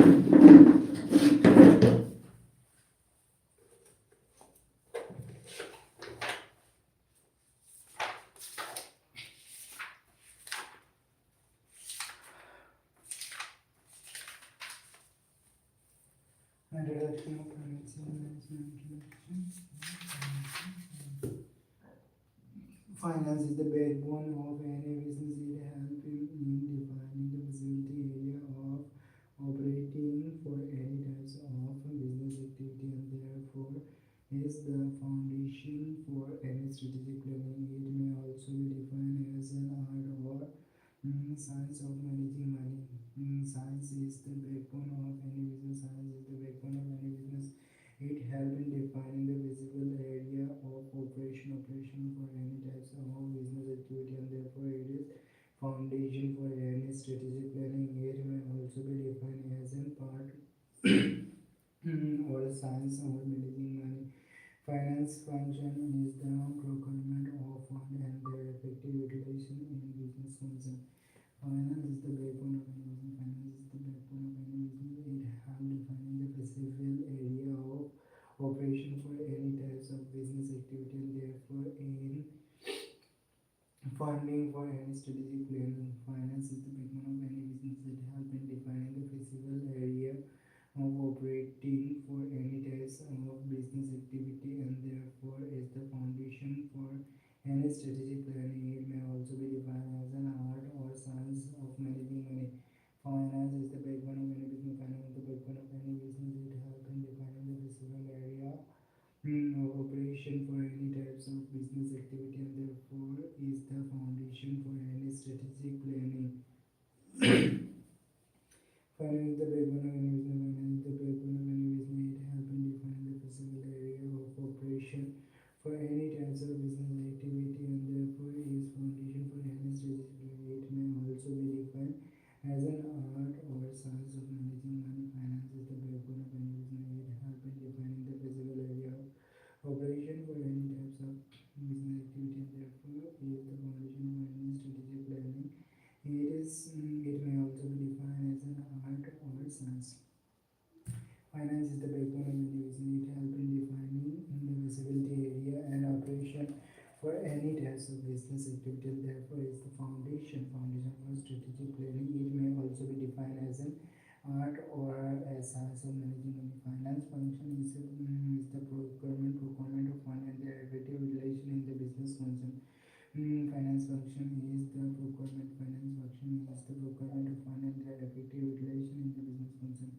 Introduction of financial management. Finance is the backbone of any business. It helps in defining the visibility area of operating for any types of business activity, and therefore is the foundation for any strategic planning. It may also be defined as an art or science of managing money. Science is the backbone of any business. Science is the backbone of any business. It helps in defining the visible area of operation for any types of business activity, and therefore it is foundation for any strategic planning. It may also be defined as a part or science of managing money. Finance function is the procurement of fund and their effective utilization in business concern. Finance is the backbone of any business. Finance is the backbone of any business. It helps defining the physical area of operation for any types of business activity, and therefore in funding for any strategic planning. Finance is the backbone of any business. It helps in defining the physical area of operating for any types of business activity, and therefore is the foundation for any strategic planning. It may also be defined as an art or science of managing money. Finance is the backbone of any business. Finance is the backbone of any business. It helps in defining the physical area of operation for any types of business activity, and therefore is the foundation for any strategic planning. Finance is the backbone of any business. Finance is the backbone of any business. It helps in defining the physical area of operation for any types of business activity, and therefore is foundation for any strategic planning. It may also be defined as an art or science of managing money. Finance is the backbone of any business. It helps in defining the physical area of operation for any types of business activity, and therefore is the foundation of any strategic planning. It may also be defined as an art or science. Finance is the backbone of any business. It helps in defining the visibility area and operation for any types of business activity, and therefore is the foundation for strategic planning. It may also be defined as an art or a science of managing money. Finance function is the procurement of fund and their effective utilization in the business concern. Finance function is the procurement. Finance function is the procurement of fund and their effective utilization in the business concern.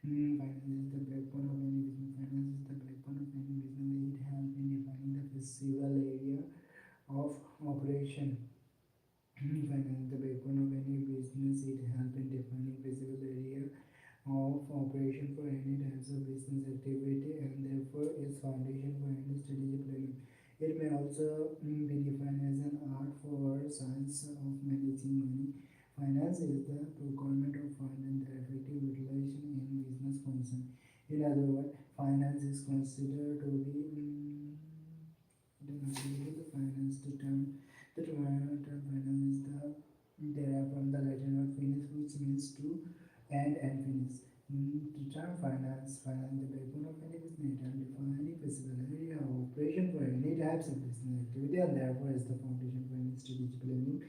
Finance is the backbone of any business. Finance is the backbone of any business. It helps in defining the physical area of operation. Finance is the backbone of any business. It helps in defining physical area of operation for any types of business activity, and therefore is foundation for any strategic planning. It may also be defined as an art for science of managing money. Finance is the procurement of fund and their effective utilization in business concern. In other words, finance is considered to be the finance. The term finance is derived from the Latin word finis, which means to end and finish. The term finance, the backbone of any business, and defining physical area of operation for any types of business activity, and therefore is the foundation for any strategic planning.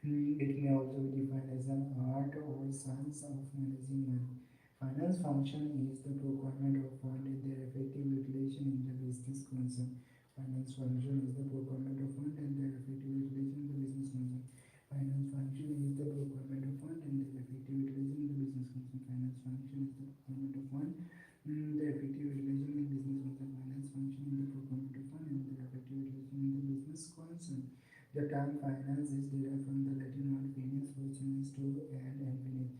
It may also be defined as an art or science of managing money. Finance function is the procurement of fund and their effective utilization in the business concern. Finance function is the procurement of fund and their effective utilization in the business concern. Finance function is the procurement of fund and their effective utilization in the business concern. Finance function is the procurement of fund, the effective utilization in business concern. Finance function is the procurement of fund and their effective utilization in the business concern. The term finance is derived from the Latin word finis, which means to end and finish.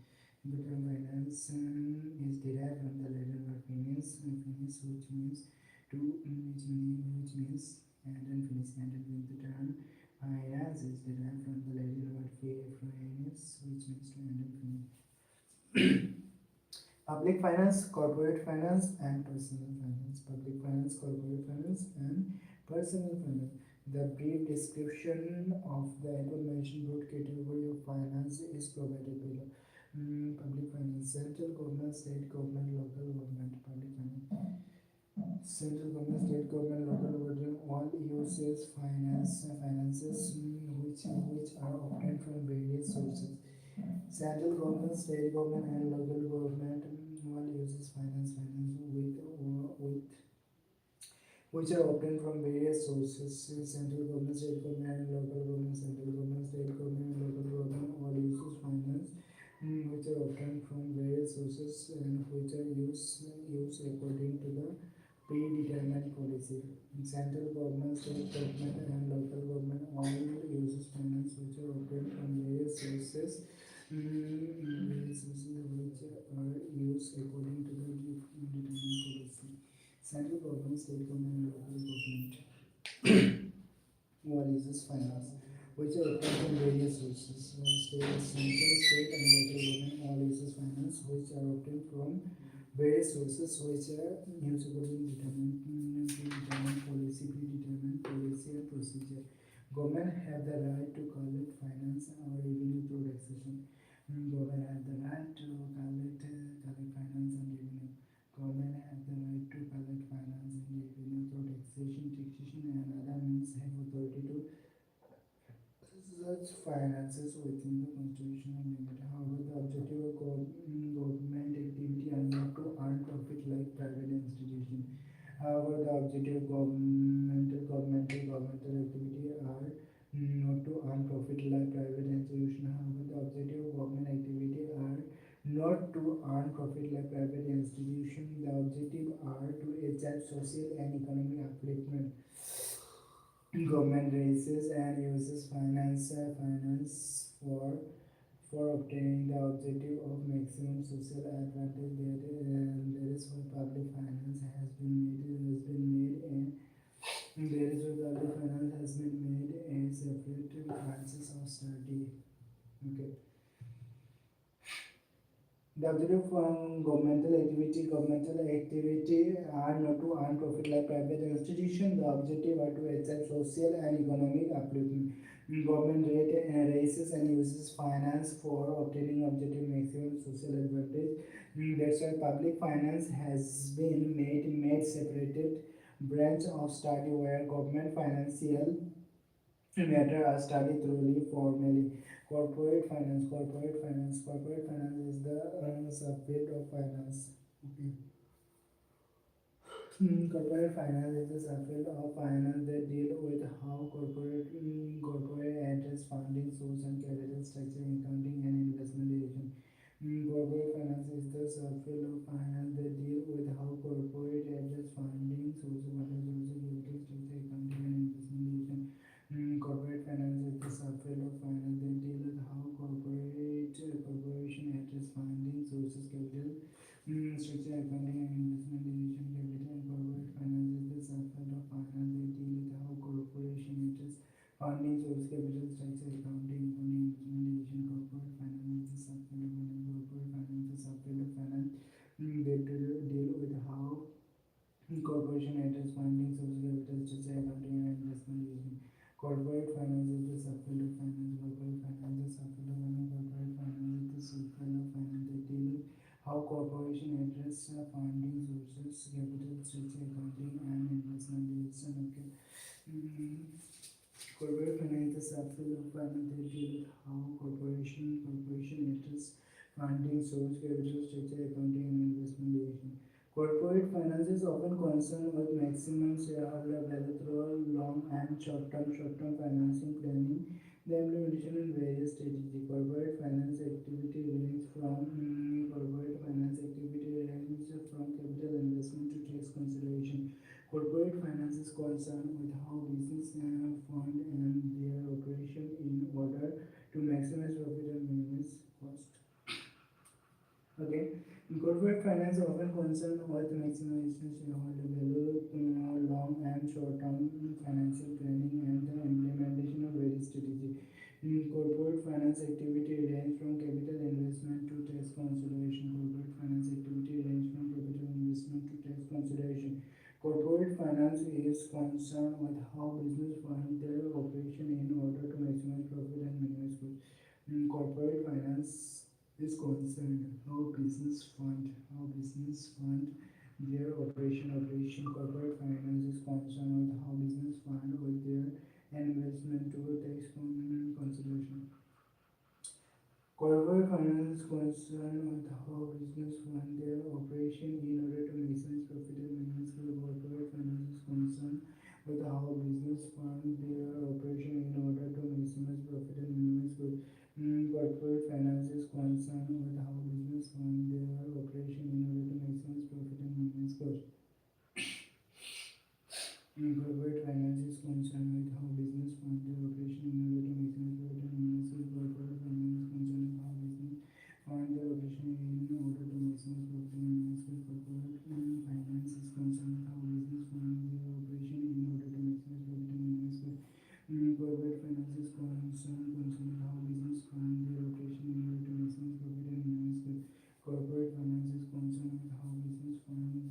The term finance is derived from the Latin word finis, which means to which means end and finish. The term finance is derived from the Latin word finis, which means to end and finish. Public finance, corporate finance, and personal finance. Public finance, corporate finance, and personal finance. The brief description of the aforementioned broad category of finance is provided below. Public finance, central government, state government, local government, public finance. Central government, state government, local government all uses finances which are obtained from various sources. Central government, state government, and local government all uses finance with which are obtained from various sources. Central government, state government, and local government. Central government, state government, and local government all uses finance which are obtained from various sources and which are used according to the predetermined policy. Central government, state government, and local government all uses finance which are obtained from various sources. Various sources which are used according to the predetermined policy. Central government, state government, and local government all uses finance which are obtained from various sources. Central, state, and local government all uses finance which are obtained from various sources which are used according to predetermined policy and procedure. Government have the right to collect finance or revenue through taxation. Government have the right to collect finance and revenue. Government have the right to collect finance and revenue through taxation and other means have authority to such finances within the constitutional limit. However, the objective of government activity are not to earn profit like private institution. However, the objective of governmental activity are not to earn profit like private institution. However, the objective of government activity are not to earn profit like private institution. The objective are to achieve social and economic upliftment. Government raises and uses finance for obtaining the objective of maximum social advantage. There is why public finance has been made and there is why public finance has been made a separate branches of study. Okay. The objective from governmental activity are not to earn profit like private institution. The objective are to achieve social and economic upliftment. Government raises and uses finance for obtaining objective maximum social advantage. That's why public finance has been made separated branch of study where government financial matter are studied thoroughly formally. Corporate finance is the subfield of finance. Okay. Corporate finance is a subfield of finance that deal with how corporate address funding source and capital structure, accounting and investment decision. Corporate finance is the subfield of finance that deal with how corporate address funding source, capital structure, accounting and investment decision. Corporate finance is the subfield of finance that deal with how corporation address funding sources, capital structure, accounting and investment decision. Capital and corporate finance is the subfield of finance that deal with how corporation address funding source, capital structure, accounting and investment decision. Corporate finance is the subfield of finance. Corporate finance is the subfield of finance that deal with how corporation address funding source, capital structure, accounting and investment decision. Corporate finance is the subfield of finance. Corporate finance is the subfield of finance. Corporate finance is the subfield of finance that deal with how corporation address funding sources, capital structure, accounting and investment decision. Okay. Corporate finance is the subfield of finance that deal with how corporation address funding source, capital structure, accounting and investment decision. Corporate finance is often concerned with maximum shareholder value through long and short-term financing planning, the implementation and various strategies. Corporate finance activity ranges from capital investment to tax consideration. Corporate finance is concerned with how business fund and their operation in order to maximize profit and minimize cost. Okay. Corporate finance often concerned with maximization shareholder value, long and short-term financial planning, and the implementation of various strategies. Corporate finance activity range from capital investment to tax consideration. Corporate finance activity range from capital investment to tax consideration. Corporate finance is concerned with how business fund their operation in order to maximize profit and minimize cost. Corporate finance is concerned, how business fund their operation. Corporate finance is concerned with how business fund with their investment to tax consideration. Corporate finance is concerned with how business fund their operation in order to maximize profit and minimize risk. Corporate finance is concerned with how business fund their operation in order to maximize profit and minimize risk. Corporate finance is concerned with how business fund their operation in order to maximize profit and minimize cost. Corporate finance is concerned with how business fund their operation in order to maximize profit and minimize risk. Corporate finance is concerned with how business fund their operation in order to maximize profit and minimize risk. Corporate finance is concerned with how business fund their operation in order to maximize profit and minimize risk. Corporate finance is concerned with how business fund their operation in order to maximize profit and minimize risk. Corporate finance is concerned with how business fund their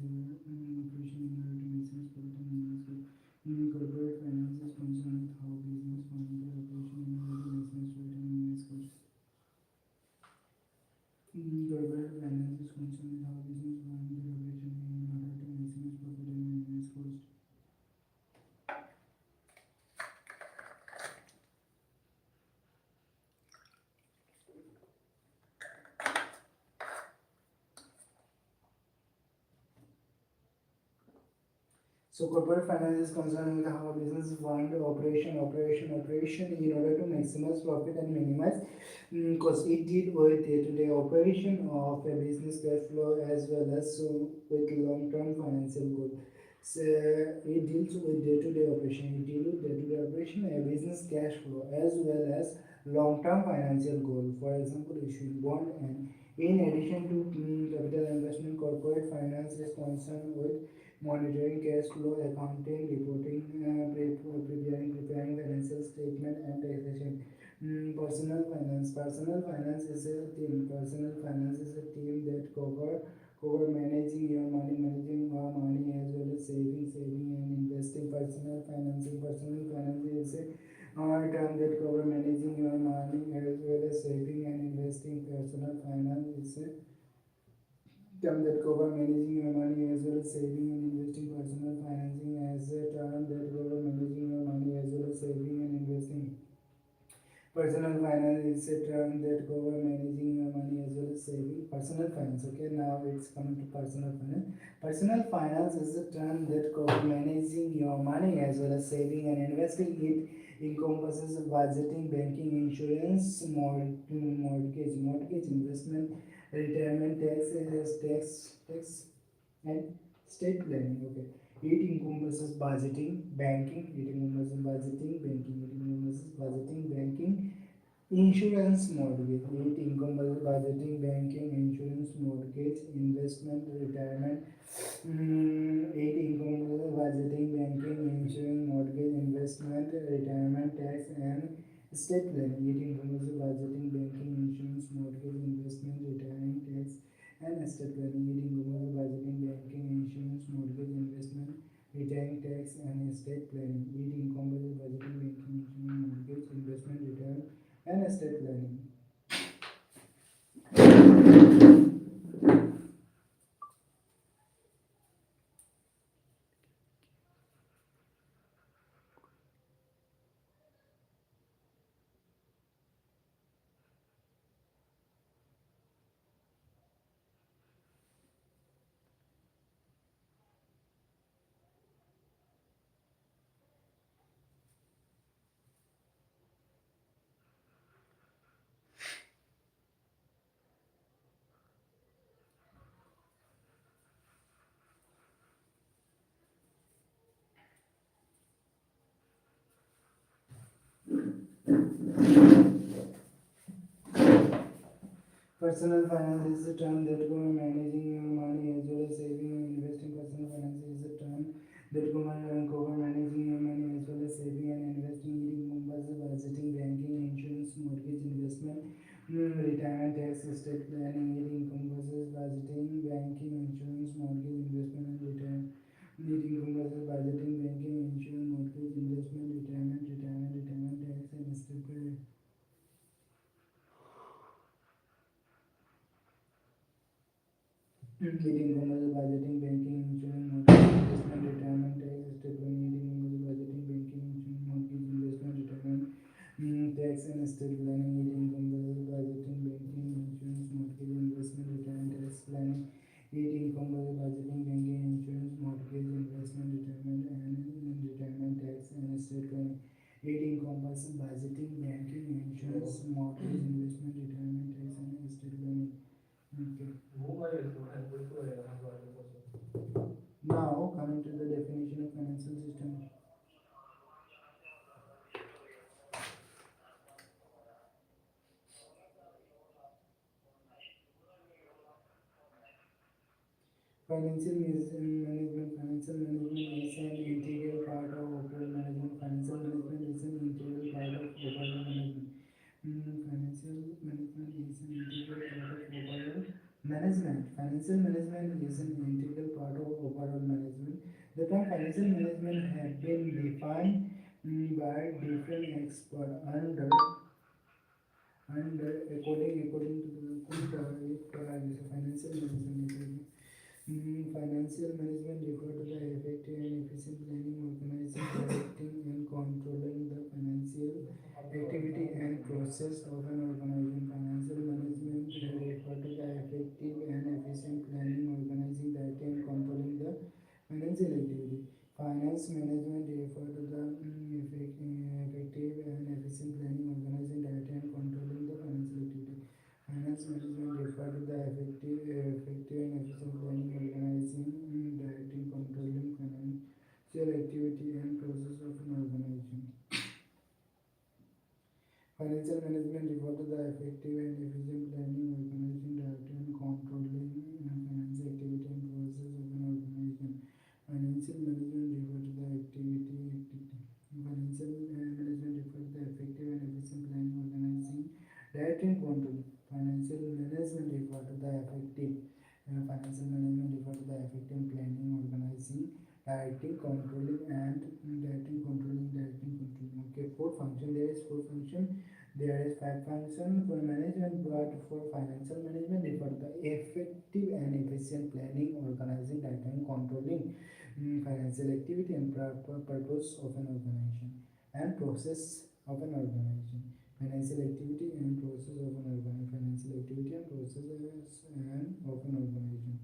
operation in order to maximize profit and minimize risk. Corporate finance is concerned with how business fund their operation in order to maximize profit and minimize cost. Corporate finance is concerned with how business fund their operation in order to maximize profit and minimize cost. So corporate finance is concerned with how business fund operation in order to maximize profit and minimize cost. It deal with day-to-day operation of a business cash flow as well as with long-term financial goal. So it deals with day-to-day operation. It deals with day-to-day operation, a business cash flow as well as long-term financial goal. For example, issuing bond and in addition to capital investment, corporate finance is concerned with monitoring cash flow, accounting, reporting, preparing financial statement and taxation. Personal finance is a team. Personal finance is a team that cover managing your money as well as saving and investing. Personal finance is a term that cover managing your money as well as saving and investing. Personal finance is a term that cover managing your money as well as saving and investing. Personal financing as a term that cover managing your money as well as saving and investing. Personal finance is a term that cover managing your money as well as saving. Personal finance. Okay, now it's coming to personal finance. Personal finance is a term that cover managing your money as well as saving and investing. It encompasses budgeting, banking, insurance, mortgage investment, retirement tax and state planning. Okay, it encompasses banking, insurance, mortgage. It encompasses budgeting, banking, insurance, mortgage, investment, retirement. It encompasses budgeting, banking, insurance, mortgage, investment, retirement tax, and estate planning. It encompasses budgeting, banking, insurance, mortgage, investment, retirement tax, and estate planning. It encompasses budgeting, banking, insurance, mortgage, investment, retirement tax, and estate planning. It encompasses budgeting, banking, insurance, mortgage, investment, retirement, and estate planning. Personal finance is a term that cover managing your money as well as saving and investing. Personal finance is a term that cover managing your money as well as saving and investing. It encompasses budgeting, banking, insurance, mortgage, investment, retirement tax, estate planning. It encompasses budgeting, banking, insurance, mortgage, investment, and retirement. It encompasses budgeting, banking, insurance, mortgage, investment, retirement tax, and estate planning. Now coming to the definition of financial system. Financial management is an integral part of overall management. Financial management is an integral part of overall management. Financial management is an integral part of overall management. Financial management is an integral part of overall management. The term financial management have been defined by different experts under according to the financial management. Financial management refer to the effective and efficient planning, organizing, directing, and controlling the financial activity and process of an organization. Financial management refer to the effective and efficient planning, organizing, directing, and controlling the financial activity. Finance management refer to the effective and efficient planning, organizing, directing, and controlling the financial activity. Finance management refer to the effective and efficient planning, organizing, directing, controlling financial activity and process of an organization. Financial management refer to the effective and efficient planning, organizing, directing, and controlling financial activity and process of an organization. Financial management refer to the Financial management refer to the effective and efficient planning, organizing, directing, controlling. Financial management refer to the effective. Financial management refer to the effective planning, organizing, directing, controlling, and directing, controlling. Okay, four function. There is four function. There is five function for management, but for financial management refer to the effective and efficient planning, organizing, directing, controlling financial activity and purpose of an organization and process of an organization. Financial activity and process of an organization. Financial activity and processes and of an organization.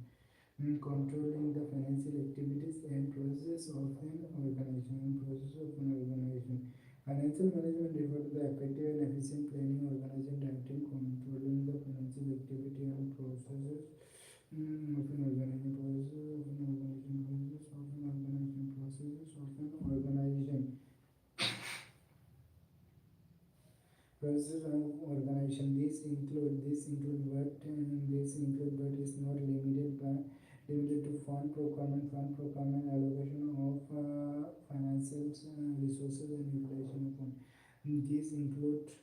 Controlling the financial activities and process of an organization. Financial management refer to the effective and efficient planning, organizing, directing, controlling the financial activity and processes of an organization. Process of organization. This include but is not limited to fund procurement, allocation of financial resources and utilization of fund. These include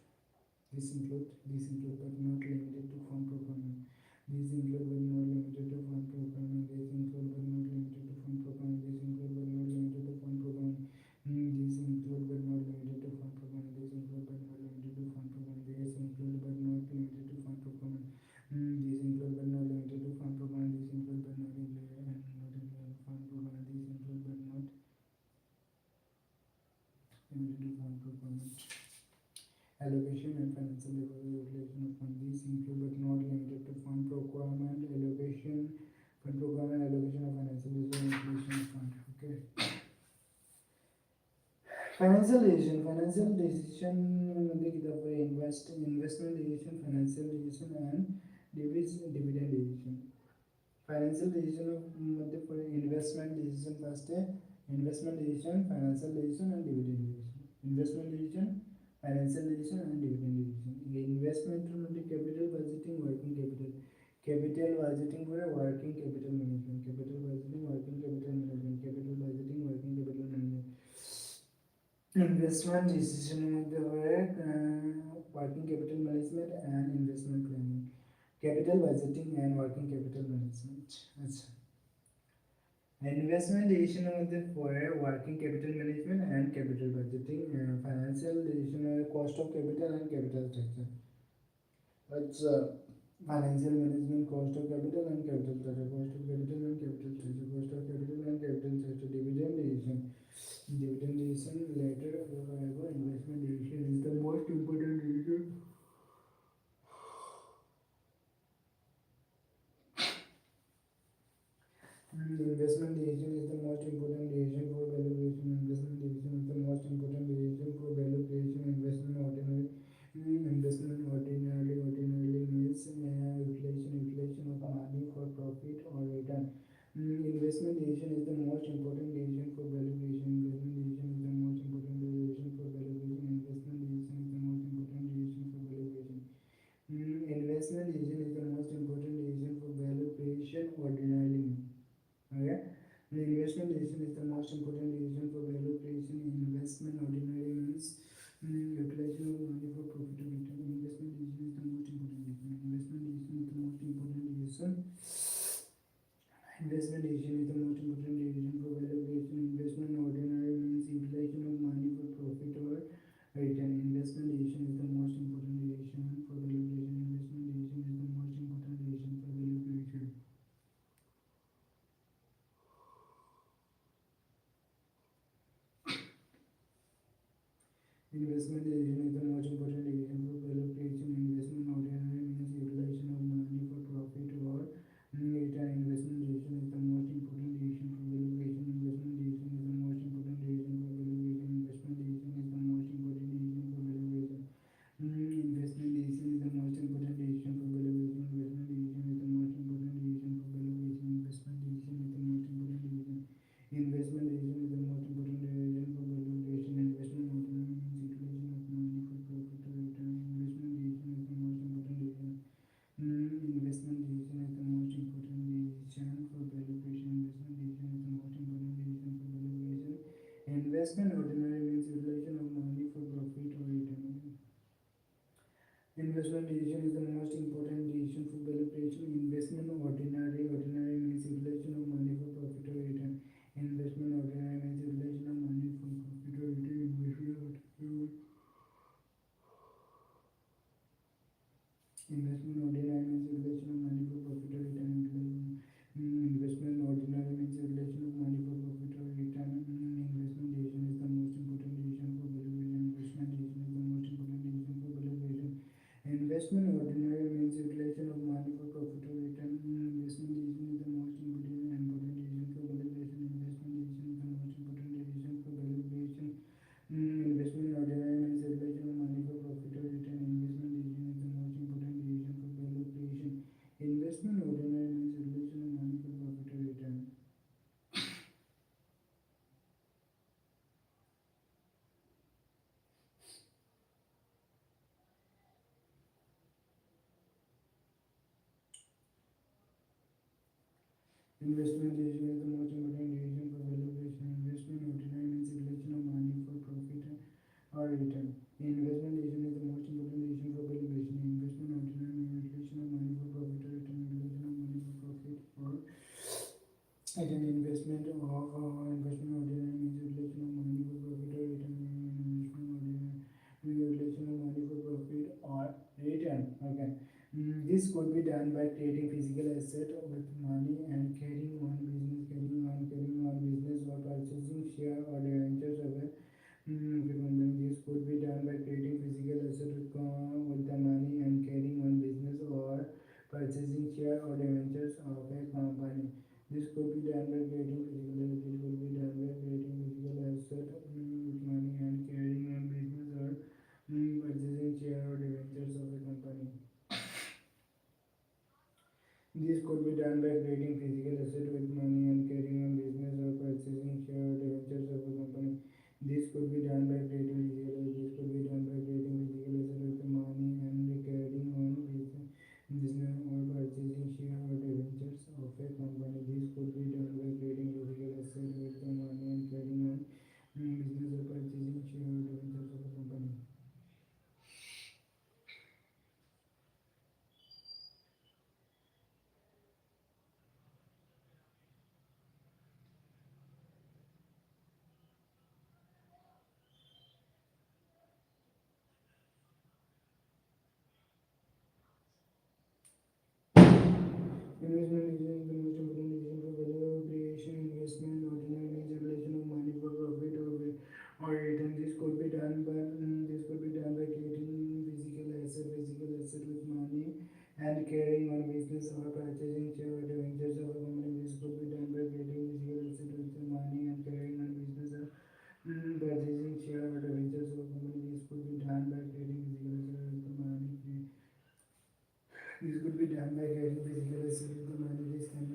but not limited to fund procurement. These include but not limited to fund procurement. These include but not limited to fund procurement. These include but not limited to fund procurement. These include but not limited to fund procurement. These include but not limited to fund procurement. These include but not limited to fund procurement. These include but not limited to fund procurement. These include but not limited to fund procurement. These include but not limited to fund procurement. Allocation and financial utilization of fund. These include but not limited to fund procurement, allocation of financial utilization of fund. Okay. Financial decision investment decision, financial decision, and dividend decision. Financial decision for investment decision first investment decision, financial decision, and dividend decision. Investment decision, financial decision, and dividend decision. Investment the capital budgeting, working capital budgeting for a working capital management. Capital budgeting, working capital management. Capital budgeting, working capital management. Investment decision working capital management and investment planning. Capital budgeting and working capital management. Investment decision for working capital management and capital budgeting. Financial decision cost of capital and capital structure. That's financial management, cost of capital and capital structure. Cost of capital and capital structure. Cost of capital and capital structure. Dividend decision later. However, investment decision is the most important decision. Investment decision is the most important decision for value creation. Investment decision is the most important decision for value creation. Investment ordinarily means utilization of money for profit or return. Investment decision decision is the most important decision for value creation. Investment decision is the most important decision for value creation. Investment decision is the most important decision for value creation. Investment decision is the most important decision for value creation ordinarily. Okay. The investment decision is the most important decision for value creation. Investment ordinary means utilization of money for profitability. Investment decision is the most important decision. Investment decision is the most important decision. Investment decision is the most important decision for value creation. Investment ordinary means utilization of money for profit or return. Investment decision is the most important decision for value creation. Investment decision is the most important decision for value creation. Investment decision is the most important decision for value creation. Investment ordinary means utilization of money for profit or return. Investment decision is the most important decision for value creation. Investment decision is the most important decision for value creation. Investment decision is the most important decision for value creation. Investment decision is the most important decision for value creation. Investment decision is the most important decision for value creation. Investment decision is the most important decision. Investment decision is the most important decision for value creation. Investment ordinary means utilization of money for profit or return. Investment decision is the most important decision. Investment decision is the most important decision for value creation. Investment decision is the most important decision for value creation. Investment ordinary means utilization of money for profit or return. Investment decision is the most important decision for value creation. Investment ordinary means utilization of money for profit or return. Investment ordinary means utilization of money for profit or return. Investment ordinary means utilization of money for profit or return. Investment ordinary means utilization of money for profit or return. Investment decision is the most important decision for value creation. Investment decision is the most important decision for value creation. Investment ordinary means utilization of money for profit or return. Investment decision is the most important decision for value creation. Investment decision is the most important decision for value creation. Investment ordinary means utilization of money for profit or return. Investment decision is the most important decision for value creation. Investment ordinary means utilization of money for profit or return. Investment decision is the most important decision for value creation. Investment ordinary means utilization of money for profit or return. Investment decision is the most important decision for value creation. Investment ordinary means utilization of money for profit or return. Utilization of money for profit or at an investment of investment ordinary means utilization of money for profit or return. Investment ordinary means utilization of money for profit or return. Okay. This could be done by creating physical asset with money and carrying on business or purchasing share or debentures of a company. This could be done by creating physical asset with the money and carrying on business or purchasing share or debentures of a company. This could be done by creating physical asset. This could be done by creating physical asset with money and carrying on business or purchasing share or debentures of a company. This could be done by creating physical asset with money and carrying on business or purchasing share or debentures of a company. This could be done by creating physical asset. This could be done by creating physical asset with money and carrying on business or purchasing share or debentures of a company. This could be done by creating physical asset with the money and carrying on business or purchasing share or debentures of a company. Investment is the most important decision for value creation. Investment ordinary means utilization of money for profit or return. This could be done by creating physical asset with money and carrying on business or purchasing share or debentures of a company. This could be done by creating physical asset with the money and carrying on business or purchasing share or debentures of a company. This could be done by creating physical asset with the money. This could be done by creating physical asset with the money. This can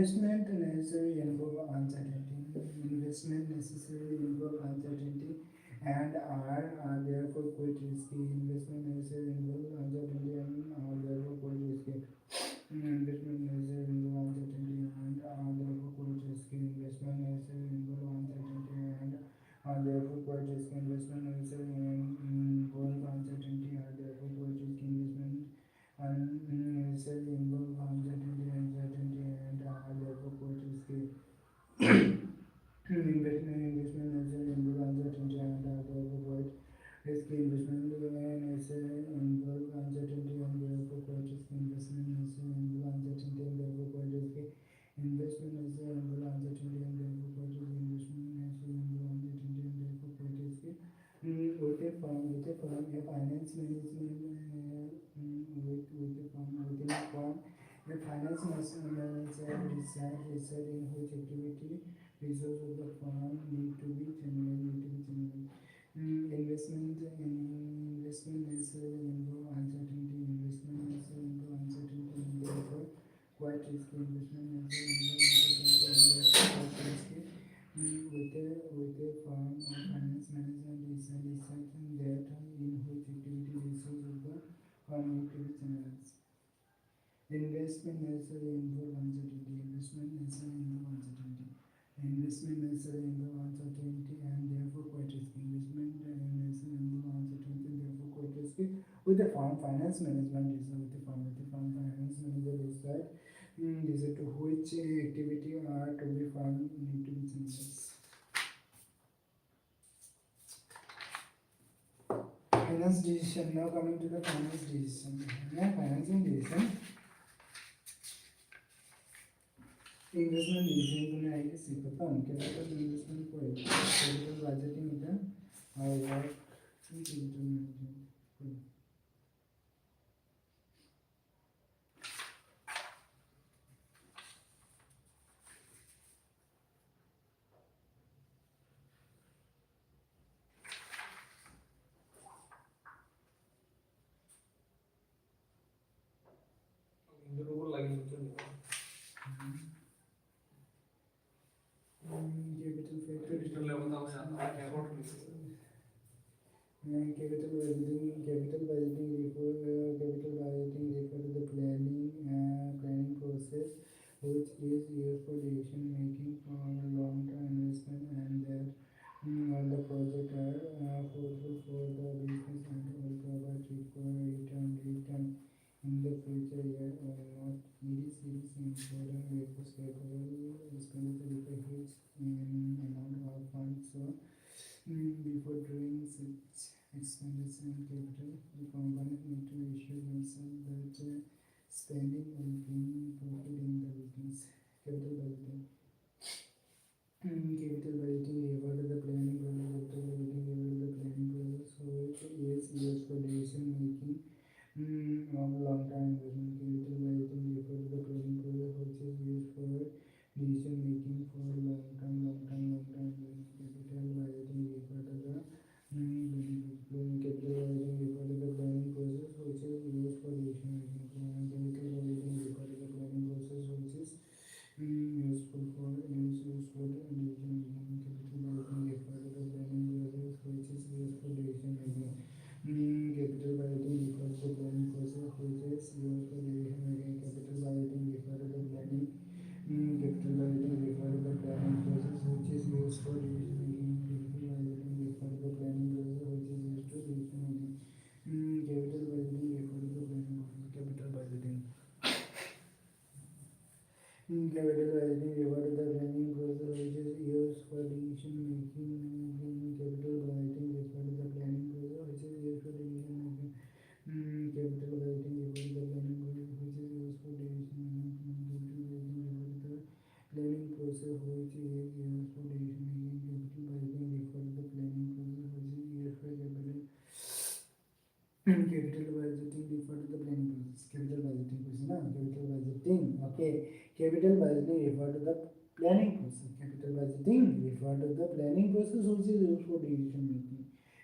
Investment necessarily involve uncertainty. Investment necessarily involve uncertainty and are therefore quite risky. Investment necessarily involve uncertainty and are therefore quite risky. Investment necessarily involve uncertainty and are therefore quite risky. Investment necessarily involve uncertainty and are therefore quite risky. Investment necessarily involve uncertainty are therefore quite risky. Investment unnecessarily involve uncertainty and are therefore quite risky. Investment necessarily involve uncertainty and are therefore quite risky. Investment necessarily involve uncertainty and therefore quite risky. Investment necessarily involve uncertainty and therefore quite risky. Investment necessarily involve uncertainty and therefore quite risky. Investment necessarily involve uncertainty and therefore quite risky. A finance management within a firm, a finance manager decide in which activity resources of the firm need to be channeled. Investment necessarily involve uncertainty. Investment necessarily involve uncertainty and therefore quite risky. Investment necessarily involve uncertainty and therefore quite risky. With a firm or finance management decide that in which activity resources of the firm need to be channeled. Investment necessarily involve uncertainty. Investment necessarily involve uncertainty. Investment necessarily involve uncertainty and therefore quite risky. Investment necessarily involve uncertainty and therefore quite risky. With the firm finance management finance manager decide to which activity are to be firm need to be changed. Finance decision. Now coming to the finance decision. Financing decision. Investment decision को मैं आगे सीखता हूँ capital investment को capital budgeting होता है और work capital management Capital budgeting refer to the planning process which is used for decision making for long-term investment and that all the project are fruitful for the business and all provide return in the future year or not. It is important because capital expenditure requires an amount of funds. So before doing such expenditure in capital, the company need to assure themselves that spending will bring profit in the business. Capital budgeting. Capital budgeting refer to the planning process. Capital budgeting refer to the planning process, so it is used for decision making of long-term investment. Capital budgeting refer to the planning process, which is used for decision making for long-term investment. Capital budgeting refer to the capital budgeting refer to the planning process, which is used for decision making. Capital budgeting refer to the planning process, which is useful for decision making. Capital budgeting refer to the planning process, which is used for decision making. Capital budgeting refer to the planning process, which is used for decision making. Capital budgeting refer to the planning. Capital budgeting refer to the planning process, which is used for decision making. Capital budgeting refer to the planning process, which is used for decision making. Capital budgeting refer to the planning process. Capital budgeting. Capital budgeting refer to the planning process, which is used for decision making. Capital budgeting refer to the planning process, which is used for decision making. Capital budgeting refer to the planning process, which is used for decision making. Capital budgeting refer to the planning process, which is used for decision making. Capital budgeting refer to the planning process, which is used for capital. Capital budgeting refer to the planning process. Capital budgeting question ना capital budgeting. Okay. Capital budgeting refer to the planning process. Capital budgeting refer to the planning process, which is used for decision making.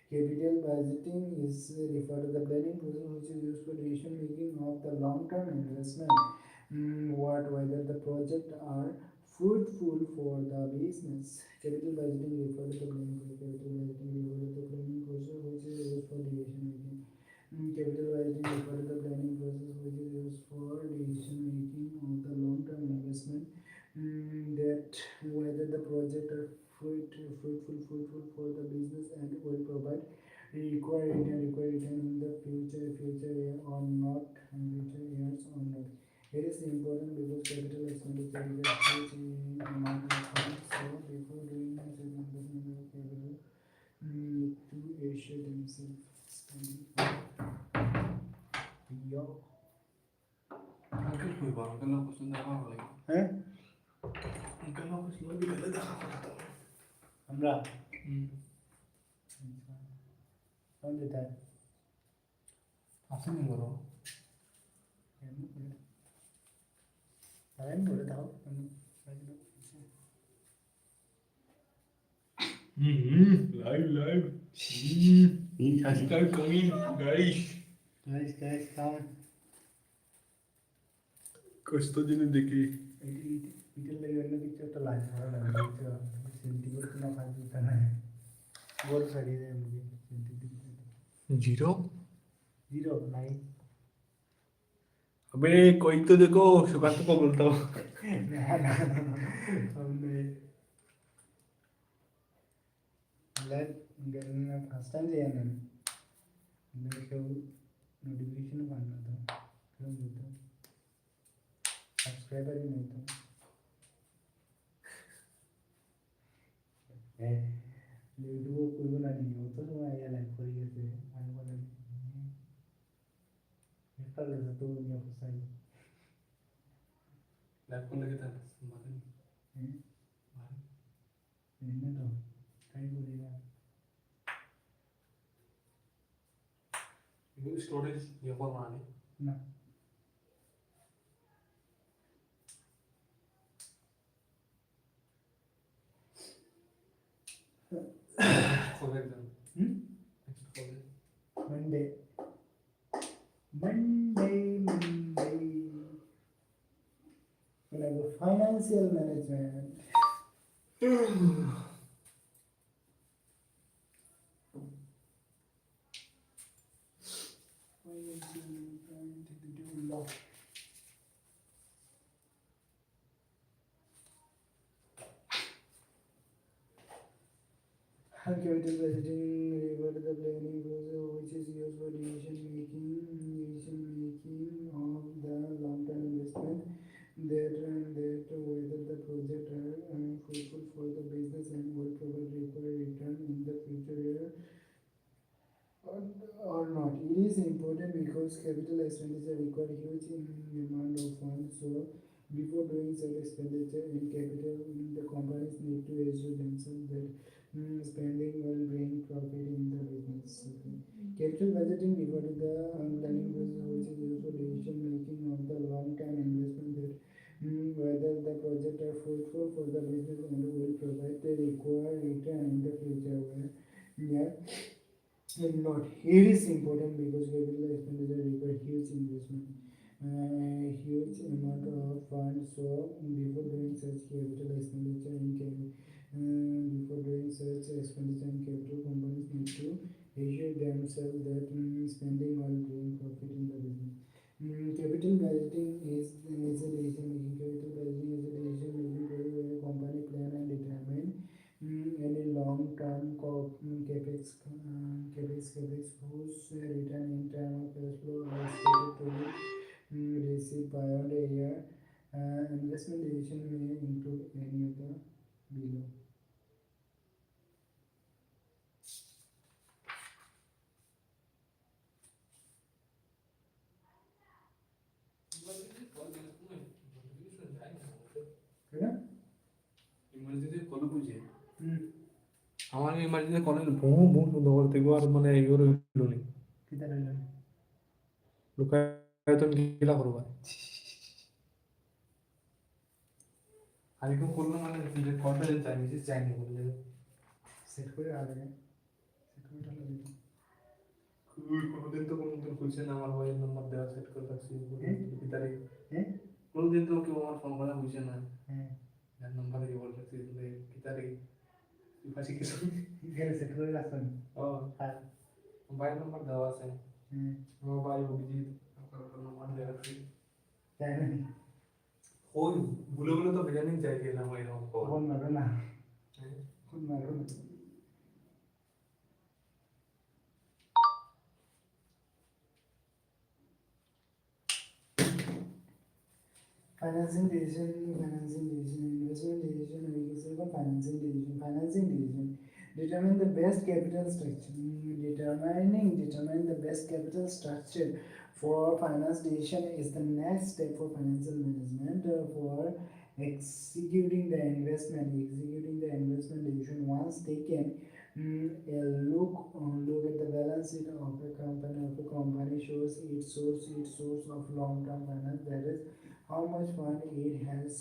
Capital budgeting is refer to the planning process, which is used for decision making of the long-term investment. what whether the project are fruitful for the business. Capital budgeting refer to the planning process. Capital budgeting refer to the planning process which is used for decision making. Capital budgeting refer to the planning process which is used for decision making of the long-term investment. That whether the project are fruitful for the business and will provide require return in the future year or not, and future years or not. It is important because capital expenditure is a huge amount of funds. So before doing such investment of capital, need to assure themselves spending yo. Uncle कोई बात uncle लोग कुछ देखा हो लगे हैं? Uncle लोग कुछ लोग भी गलत देखा करता है हमरा कौन देता है? आपसे नहीं करो नहीं बोले था live he has got coming guys come कुछ तो जिन्हें देखी इधर लगे वाले पिक्चर तो लाइन वाला लगा पिक्चर सेंटीमीटर कितना फाइल करना है बोल सही है मुझे सेंटीमीटर जीरो 9 अबे कोई तो देखो सुकांत को बोलता हूँ हमने लाइक गरना फर्स्ट टाइम लिया ना मेरे को नोटिफिकेशन करना था क्यों नहीं था सब्सक्राइबर ही नहीं था वीडियो कोई बना नहीं हो तो आया लाइक करिए से आने वाला निकल ले तो ये फसाई लाइव को लगे था मालूम नहीं तो कहीं बोलेगा ये स्टोरेज ये कौन माने ना for example next for Monday like financial management capital budgeting refer to the planning process which is used for decision making of the long-term investment that whether the project are fruitful for the business and will provide required return in the future year or not. It is important because capital expenditure require huge amount of funds. So before doing such expenditure in capital, the companies need to assure themselves that spending will bring profit in the business. Okay. Capital budgeting refer to the planning process which is used for decision making of the long-term investment that whether the project are fruitful for the business and will provide the required return in the future. Yeah. Not. It is important because capital expenditure require huge investment, huge amount of funds. So before doing such capital expenditure in capital, companies need to assure themselves that spending will bring profit in the business. Capital budgeting is a decision making. Capital budgeting is a decision making process where a company plan and determine any long-term capex whose return in time of cash flow are expected to be received beyond a year. Investment decision may include any of the below. Emergency call বুঝে আমার emergency call বহু বহু সুন্দর করতে গো আর মানে your হইলো নি কিতা রইল লুকায় তুমি কিলা করবা আরেকটু করলো মানে যে কনফিডেন্স চাই মেসেজ চাই না বললে সেট করে আগে সেট করে ডালা দিই কোনোদিন তো কোনো খুলছে না আমার মোবাইল নাম্বার দেওয়া সেট করে রাখছি কি তারিখ কোনোদিন তো কেউ আমার ফোন করা বুঝে না, হ্যাঁ যার নাম্বারে কি বলতে তুই কিতারে তুই পাশে কিছু এখানে সেট করে রাখছেন ও হ্যাঁ মোবাইল নাম্বার দেওয়া আছে, হ্যাঁ আমার ভাই অভিজিৎ নাম্বার দেওয়া আছে। তাই না ওই ভুলে ভুলে তো বিরিয়ানি যাই গেলাম এরকম কল। ফোন মারো না হ্যাঁ। ফোন মারো না financing decision, investment decision, or you can say the financing decision. Financing decision determine the best capital structure. Determining the best capital structure for finance decision is the next step for financial management. For executing the investment decision once taken. Look at the balance sheet of a company. Shows its source of long-term finance, that is how much fund it has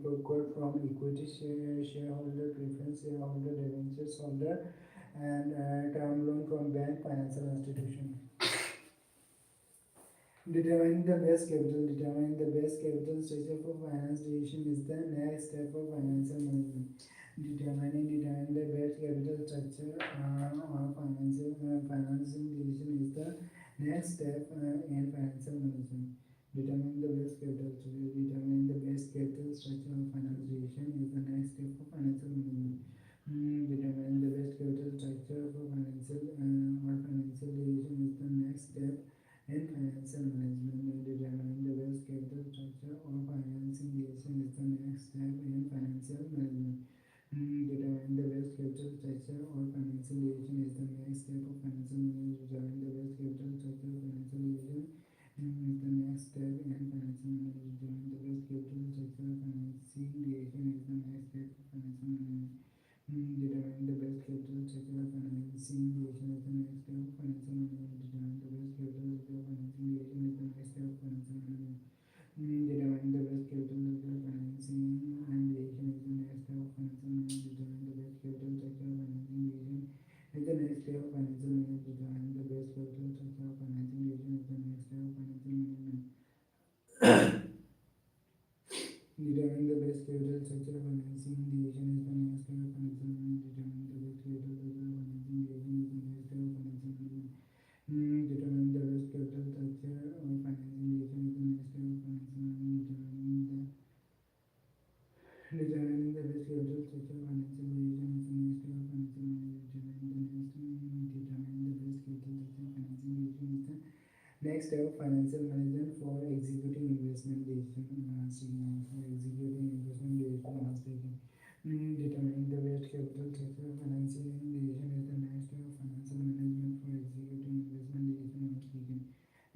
procured from equity shareholder, preference shareholder, debentures holder, and term loan from bank, financial institution. Determining the best capital structure for finance decision is the next step for financial management. Determining the best capital structure or financing decision is the next step in financial management. Determining the best capital structure of finance decision is the next step for financial management. Determining the best capital structure for financial or financial decision is the next step in financial management. Determining the best capital structure or financing decision is the next step in financial management. Determining the best capital structure or financial decision is the next step of financial management. Determining the best capital structure or financial decision is the next step in financial management. Determining the best capital structure or financing decision is the next step of financial management. Determining the best capital structure of financing decision is the next step of financial management. Determining the best capital structure of financing decision is the next step of financial management. Determining the best capital structure of financing and decision is the next step of financial management. Determining the best capital structure of financing decision is the next step of financial management. Determining the best capital structure of financing decision is the next step of financial management. Determining the best capital structure of financing decision is the next step of financial management. Determining the best capital structure of financing decision is the next step of financial management. Determining the best capital structure of financing decision is the next step of financial management. Determining the best capital structure of financial decision is the next step of financial management. Determining the best capital structure of financing decision is the next step of financial management for executing investment decision. Determining the best capital structure of financing decision is the next step of financial management for executing investment decision once taken.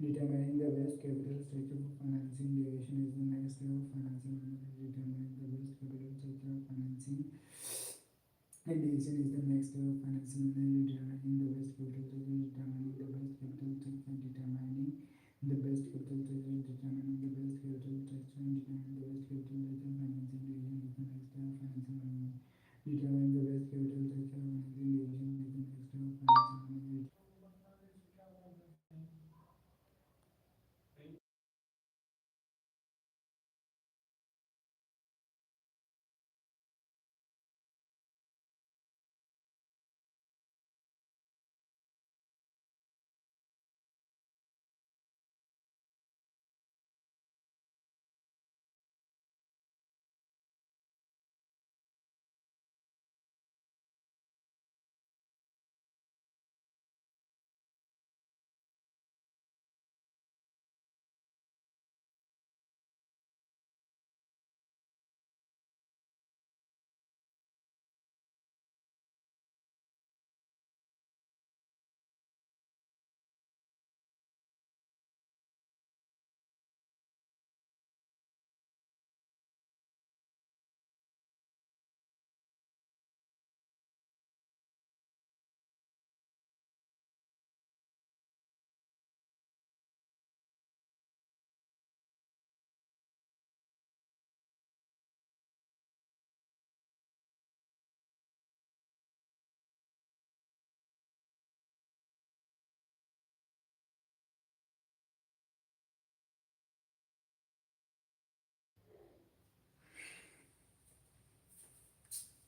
Determining the best capital structure for financing decision is the next step of financial management. Determining the best capital structure of financing and decision is the next step of financial management. Determining the best capital structure, determining the best capital structure, determining the best capital structure, determining the best capital structure, and determining the best capital structure financing decision is the next step of financial management. Determining the best capital structure financing decision is the next step of financial management.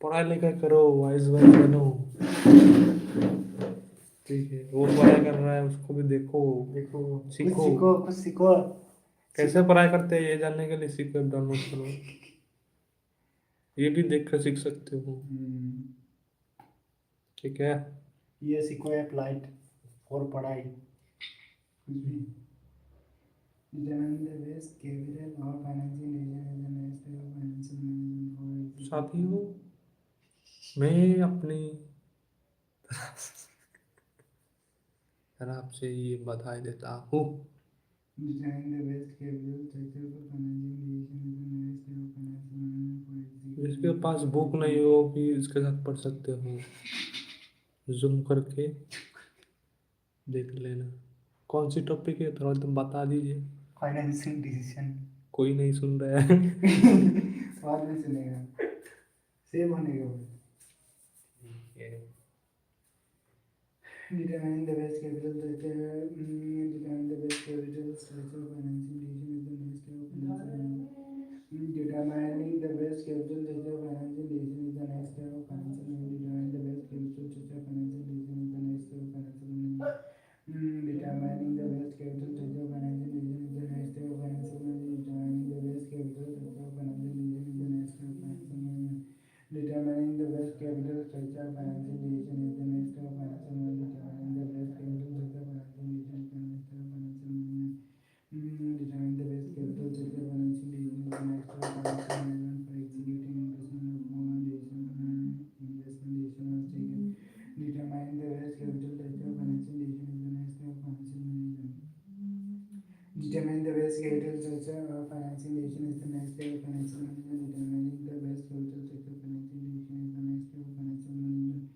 पढ़ाई लिखाई करो, wise wise बनो। ठीक है, वो पढ़ाई कर रहा है उसको भी देखो, देखो कुछ सीखो। सीखो, कुछ सीखो। कैसे पढ़ाई करते हैं ये जानने के लिए सीखो, ऐप डाउनलोड करो। ये भी देख कर सीख सकते हो। ठीक है। ये सीखो एप्लाइड फॉर पढ़ाई कुछ भी। Determine the best capital or financing decision is the next step of financial management for executing. साथियों, मैं अपनी तरफ से ये बधाई देता हूँ। Determine the best capital structure for financing decision is the next step of financial management for executing. जिसके पास बुक नहीं हो भी इसके साथ पढ़ सकते हो, जूम करके देख लेना। कौन सी टॉपिक है थोड़ा तुम बता दीजिए। Financing decision. कोई नहीं सुन रहा है। बाद में सुनेगा, सेव होने के बाद। Determine the best capital structure. Determine the best capital structure financing decision is the next step of financial. Determining the best capital structure financing decision is the next step of financial. Determining the best capital structure financing decision is the next step of financial. Determining the best capital structure financing decision is the next step of financial. Determining the best capital structure financing decision is the next step of financial. Determining the best capital structure financing decision is the next step of financial. Determining the best capital structure financing decision is the next step of financial. Determining the best capital structure financing decision is the next step of financial management for executing investment of investment decision was taken. Determining the best capital structure financing decision is the next step of financial management. Determining the best capital structure of financing decision is the next step of financial management. Determining the best capital structure financing decision is the next step of financial management.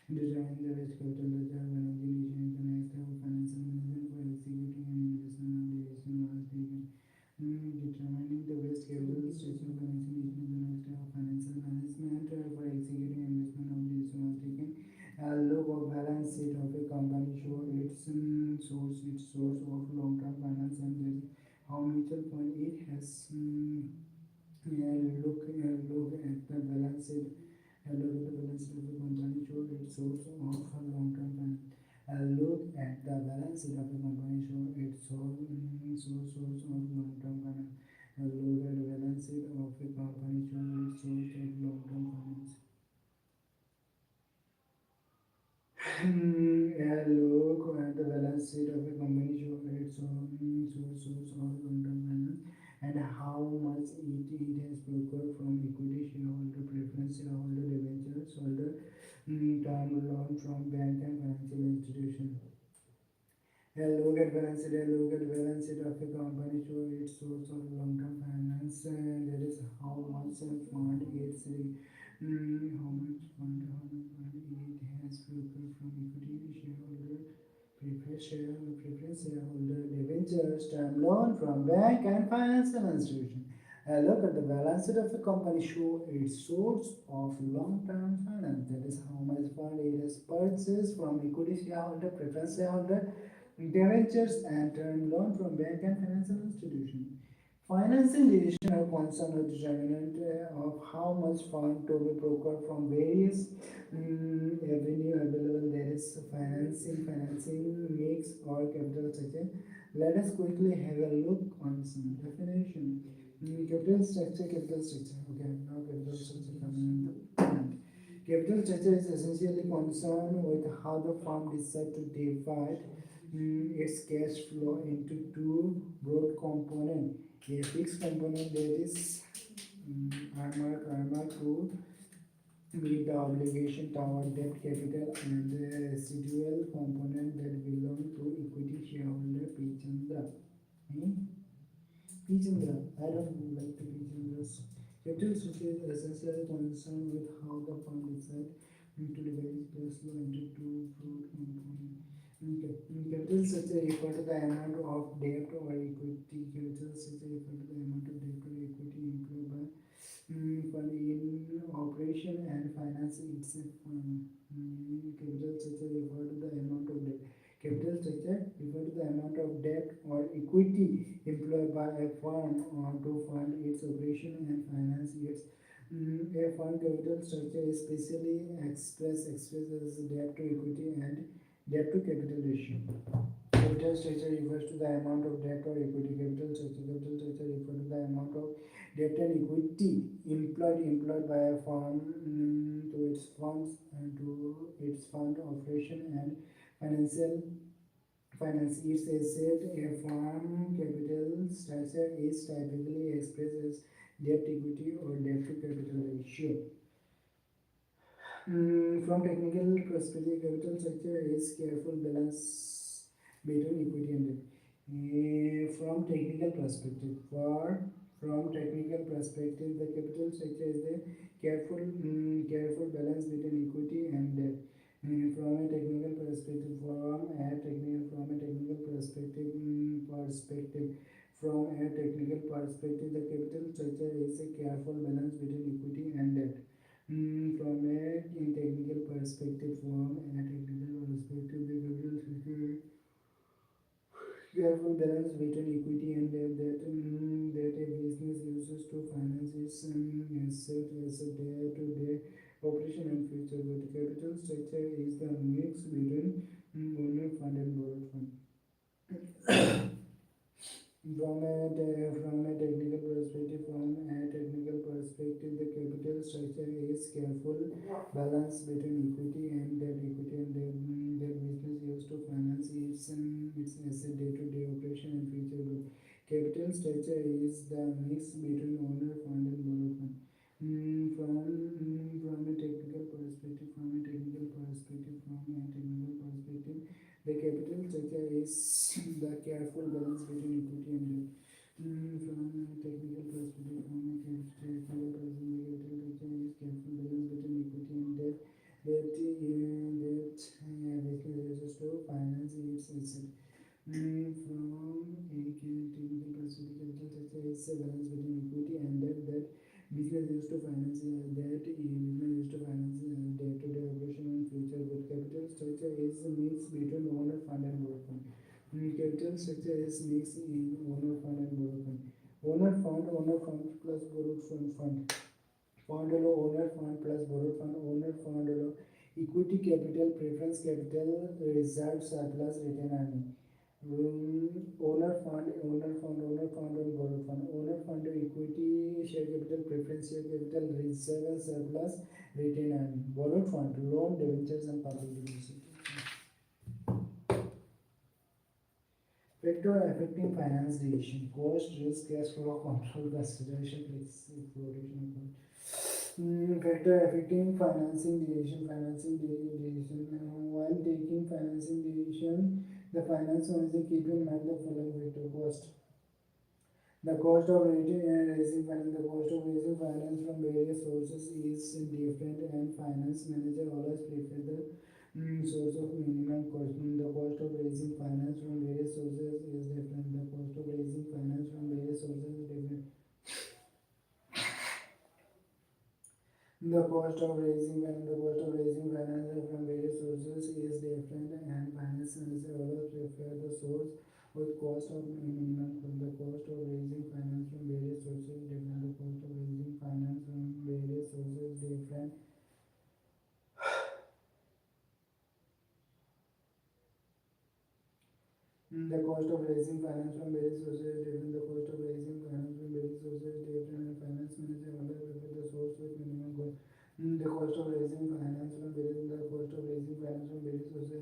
Determining the best capital structure financing decision is the next step of financial management for executing an investment decision was taken. Determining the best capital structure financing decision is the next step of financial management for executing investment decision was taken. A look of balance sheet of a company show its source of long-term finance and how mutual fund it has. Look at the balance sheet. A look at the balance sheet of a company show its source of long-term finance. A look at the balance sheet of a company show its source of long-term finance. A look at the balance sheet of a company show its source of long-term finance. A look at the balance sheet of a company show its source of long-term finance and how much it has procured from equity shareholder, preference shareholder, debentures holder, term loan from bank and financial institution. A look at balance sheet. A look at balance sheet of a company show its source of long-term finance. That is how much fund it's how much fund it has procured from equity shareholder, preference shareholder, debentures, term loan from bank and financial institution. A look at the balance sheet of a company show its source of long-term finance. That is how much fund it has purchased from equity shareholder, preference shareholder, debentures and term loan from bank and financial institution. Financing decision are concerned with determinant of how much fund to be procured from various avenue available. There is financing mix or capital structure. Let us quickly have a look on some definition. Capital structure. Okay, now capital structure coming in the point. Capital structure is essentially concerned with how the firm decides to divide its cash flow into two broad components. A fixed component that is earmarked to meet the obligation toward debt capital and the residual component that belong to equity shareholder P. Chandra. P. Chandra, I don't like the P. Chandra's. Capital structure is essentially concerned with how the firm decides to divide its cash flow into two broad components. Capital structure refer to the amount of debt or equity. Capital structure refer to the amount of debt or equity employed by fund in operation and finance itself. Capital structure refer to the amount of debt. Capital structure refer to the amount of debt or equity employed by a firm to fund its operation and finance its A fund capital structure is specially expressed as debt to equity and debt to capital ratio. Capital structure refers to the amount of debt or equity. Capital structure refers to the amount of debt and equity employed by a firm to its funds and to its fund operation and financial finance. Its asset. A firm capital structure is typically expressed as debt equity or debt to capital ratio. From technical perspective, capital structure is careful balance between equity and debt. From technical perspective, from technical perspective, the capital structure is the careful balance between equity and debt. From a technical perspective, from a technical perspective, the capital structure is a careful balance between equity and debt. From a technical perspective, the capital structure careful balance between equity and debt that a business uses to finance its asset day-to-day operation and future growth. Capital structure is the mix between owner fund and borrowed fund. From a technical perspective, the capital structure is careful balance between equity and debt. That business used to finance its asset day-to-day operation and future growth. Capital structure is the mix between owner fund and borrower fund. From a technical perspective, the capital structure is the careful balance between equity and debt. From a technical perspective, the capital structure is careful balance between equity and debt that business uses to finance its asset. From a technical perspective, capital structure is a balance between equity and debt that business used to finance day-to-day operation and future growth. Capital structure is a mix between owner fund and borrower fund. Capital structure is mixed in owner fund and borrower fund. Owner fund plus borrowed fund. Fund holo owner fund plus borrowed fund. Owner fund holo equity capital, preference capital, reserve surplus, retained earning. Owner fund and borrowed fund. Owner fund equity, share capital, preference share capital, reserve and surplus, retained earning. Borrowed fund loan, debentures and public deposits. Factor affecting finance decision: cost, risk, cash flow, control, consideration, exploration. Factor affecting financing decision. While taking financing decision, the finance manager keep in mind the following factor: cost. The cost of raising finance. The cost of raising finance from various sources is different, and finance manager always prefer the source of minimum cost. The cost of raising finance from various sources is different. The cost of raising finance from various sources is different. The cost of raising finance from various sources is different, and finance manager always prefer the source with cost of minimum cost. The cost of raising finance from various sources is different. The cost of raising finance from various sources is different. The cost of raising finance from various sources is different. The cost of raising finance from various sources is different, and finance manager always prefer the source with minimum cost. The cost of raising finance from various sources is different. The cost of raising finance from various sources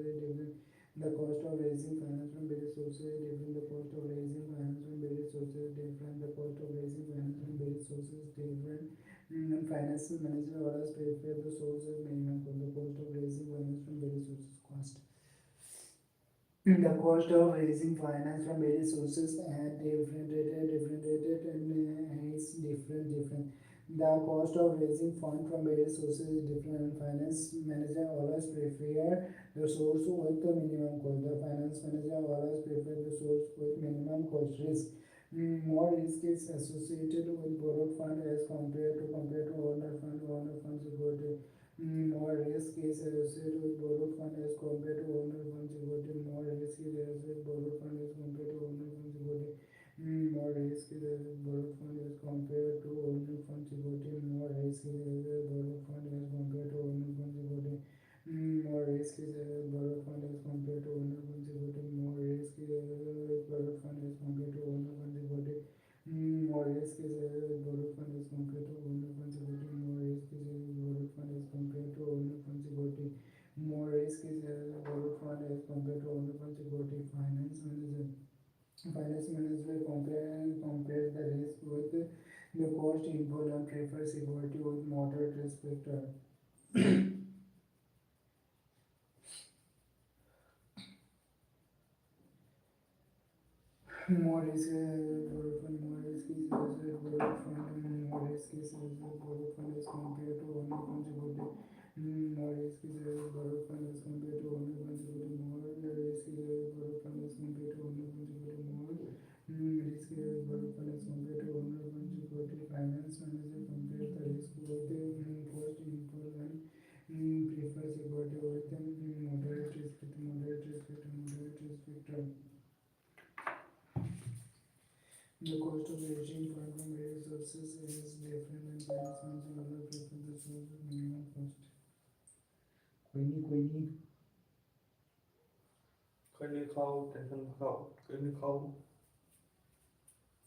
is different. The cost of raising finance from various sources is different. The cost of raising finance from various sources is different. The cost of raising finance from various sources is different. And finance manager always prefer the source with minimum cost. The cost of raising finance from various sources cost. The cost of raising finance from various sources at different rate and is different. The cost of raising fund from various sources is different, and finance manager always prefer the source with the minimum cost. The finance manager always prefer the source with minimum cost. Risk. More risk is associated with borrowed fund as compared to owner fund. Owner funds equal more risk is associated with borrowed fund as compared to owner funds equal to more risk is associated with borrowed fund as compared to owner funds equal to more risk is associated with borrowed fund as compared More risk is borrowed fund as compared to other funds equity. Finance manager compares the risk with the cost involved and prefers equity with moderate risk factor. More risk borrowed fund, more risk is borrowed fund, more risk is borrowed fund as compared to only funds equity. More risk is borrowed fund as compared to only funds equity. More risk is borrowed fund as compared to only funds equity. More risk is borrowed fund as compared to only funds equity. Finance manager compares the risk with cost involved and prefers equity with moderate risk factor. Moderate risk factor. The cost of reaching fund from various sources is different and finance manager always prefer the source with minimum cost. कोई नहीं करने खाओ tension खाओ करने खाओ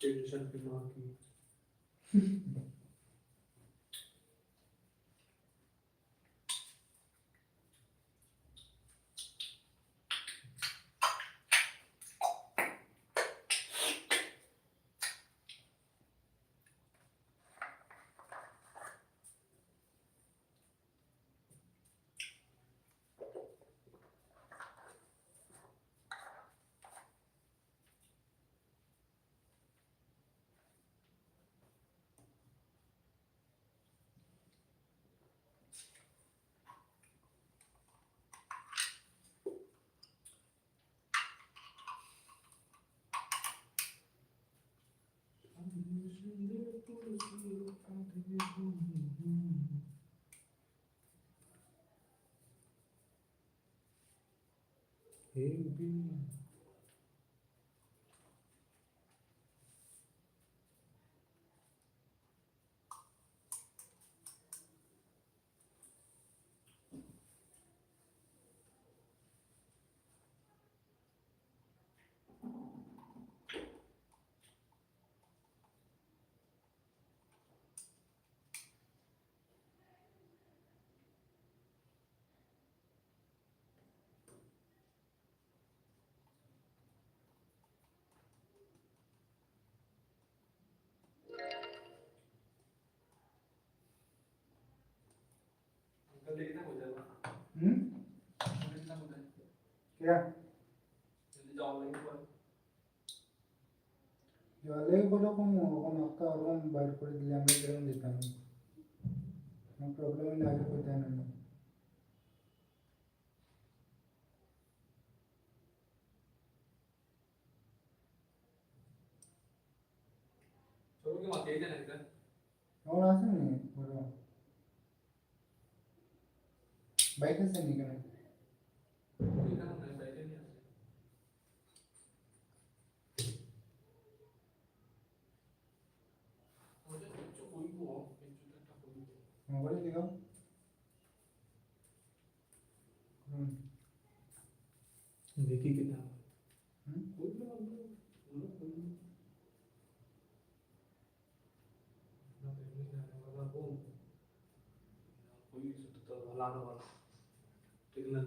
tension की ना की अंकल देखना हो जाएगा देखना होता है क्या जल्दी जाओ नहीं हुआ जले बोलो कौन आपका और हम बाहर कर दिया मैं ग्राउंड देता हूँ हम प्रॉब्लम है आगे पता नहीं चलो कि मत देते नहीं कर और आसे नहीं बोलो बाइक से निकलना देखना नहीं बैठे नहीं आते मुझे जो कोई को एक जुटा कोई मोबाइल दिखाओ देखी कितना कोई भी बोलो कोई ना देखने जाने वाला हो कोई तो हलाने वाला ठीक ना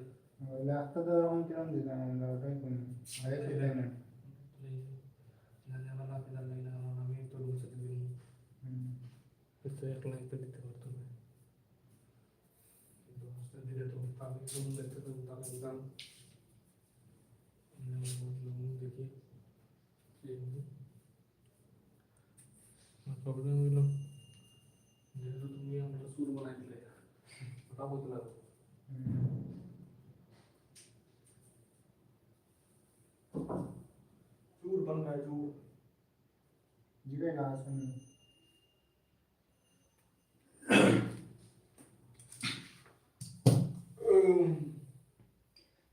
लागतं तर राहून तिला देता मला काय कोण आहे पता नहीं जाने वाला फिर नहीं ना हमें तो रूम से दिन फिर तो एक लाइन पे देते वक्त में तो हस्ते धीरे तो काफी रूम लेते तो ताकि एग्जाम देखिए प्रॉब्लेम मिलो जेने तो तुम्ही आम्हाला सूर बनाय दिले पता होतला सूर बन गया सूर जिकडे का असं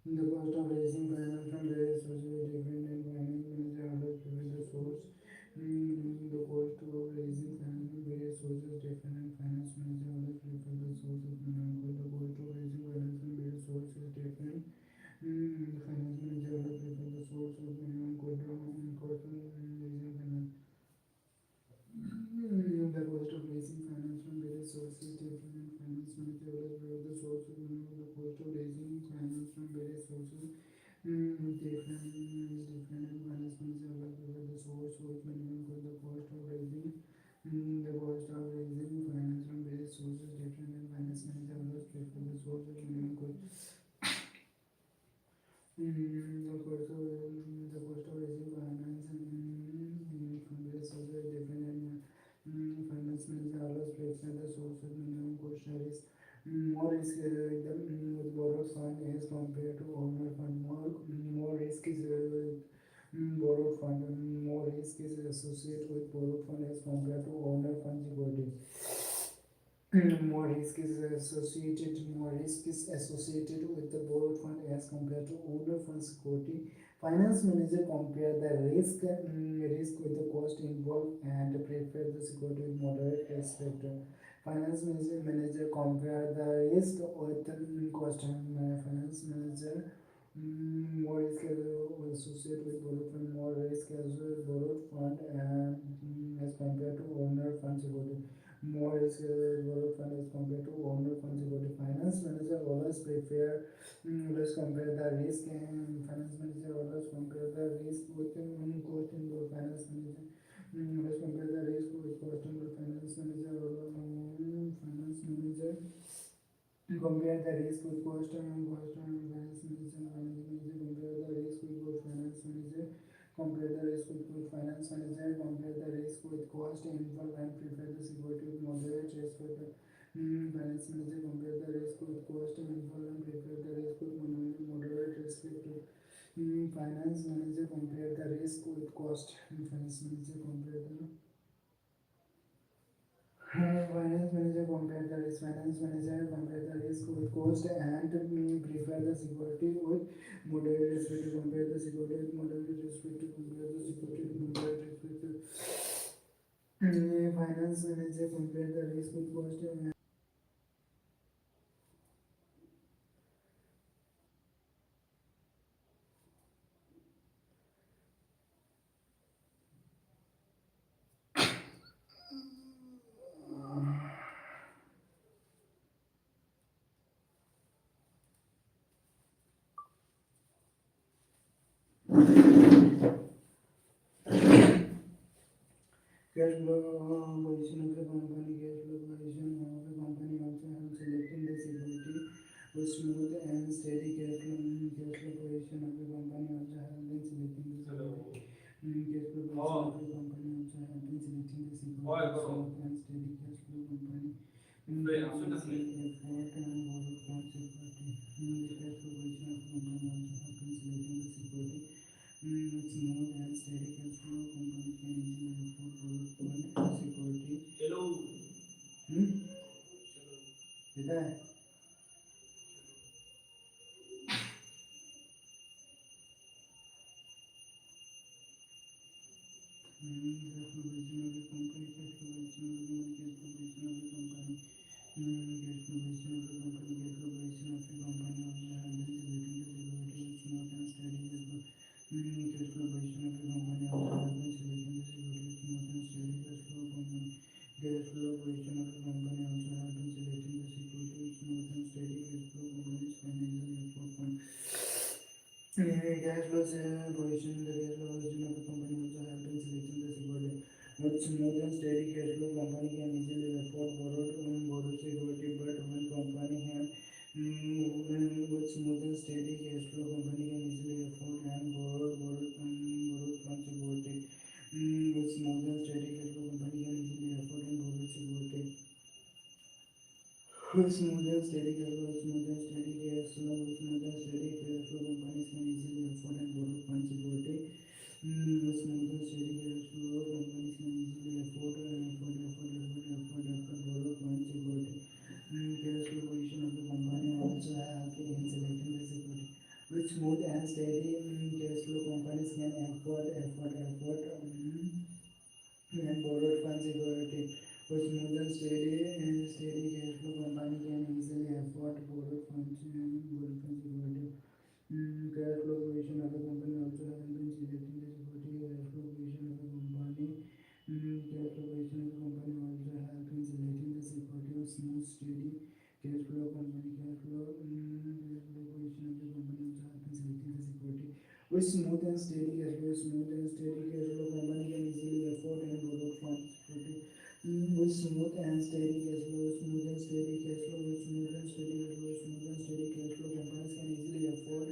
The cost of raising finance from various sources is different and finance manager always prefer the source. The cost of raising finance from various sources is different and finance manager always prefer the source of minimum cost. The cost of raising finance from various sources is different. The finance manager always prefer the source of minimum cost. Cost of raising finance. The cost of raising finance from various sources is different and finance manager always prefer the source of minimum. The cost of raising from various sources. Different finance manager evaluate the source with minimum for the cost of raising finance from various sources. Different finance manager always prefer the source with minimum cost. The cost of raising finance from various sources different finance manager always prefer the source with minimum cost risk. More risk with borrowed fund as compared to owner fund. More risk is borrowed fund. More risk is associated with borrowed fund as compared to owner fund security. More risk is associated with the borrowed fund as compared to owner fund security. Finance manager compare the risk with the cost involved and prefer the security with moderate risk factor. Finance manager compare the risk with the cost. Finance manager more risk associated with borrowed fund, more risk as with borrowed fund and as compared to owner fund security. More risk borrowed fund as compared to owner fund security. Finance manager always compare the risk and finance manager always compare the risk with cost involved. Finance manager always compare the risk with cost involved. Finance manager compare the risk with cost and finance manager. Compare the risk with both finance manager. Compare the risk with both finance manager. Compare the risk with cost involved and prefer the security with moderate risk for the finance manager. Compare the risk with cost involved and prefer the risk with moderate risk factor. Finance manager compare the risk with cost. Finance manager compare the finance manager compare the risk. Finance manager compare the risk with cost and prefer the security with moderate risk factor. Compare the security with moderate risk factor. Compare the security with moderate risk factor. Finance manager compare the risk with cost and cash flow position of the company. Cash flow position of the company also helps selecting the security with smooth and steady cash flow. Cash flow position of the company also helps in selecting the security. Cash flow position of the company also helps in selecting the security with smooth and steady cash flow company. Effort and borrowed fund security. The cash flow position of the company also helps in selecting the security. With smooth and steady cash flow company can easily afford borrowed fund security. बेटा cash flow position the cash flow position of the company also help in selecting the security. With smooth and steady cash flow, company can easily afford borrowed security. But when company have with smooth and steady cash flow, company can easily afford and borrowed fund security. With smooth and steady cash flow, company can easily afford and borrowed security. With smooth and steady cash flow, companies can easily afford and borrow fund security. With smooth and steady cash flow, companies can easily afford borrow fund security. Cash flow position of the company also help in selecting the security. With smooth and steady cash flow, companies can afford and borrowed fund security. With smooth and steady cash flow, company can easily afford borrowed fund security. Cash flow position of the company also help in selecting the security. Cash flow position of the company. Cash flow position of the company also help in selecting the security. With smooth steady cash flow, company cash flow position of the company With smooth and steady cash flow, company can easily afford and borrow funds. With smooth and steady cash flow, companies can easily afford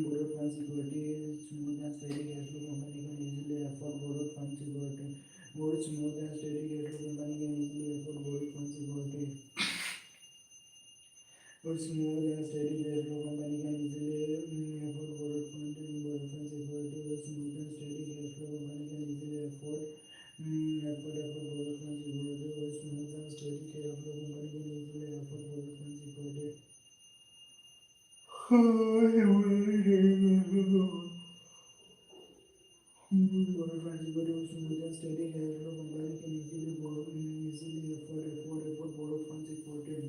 borrowed funds equity. Smooth and steady cash flow, company can easily afford borrowed funds equity. With smooth and steady cash flow, company can easily afford borrowed funds equity. With smooth and steady cash flow, company can easily afford borrowed funds equity. With smooth and steady cash flow, company can easily afford borrowed funds equity. With smooth and steady cash flow, company can easily afford borrowed funds equity. Borrowed funds equity. With smooth and steady cash flow, company can easily afford borrowed funds equity.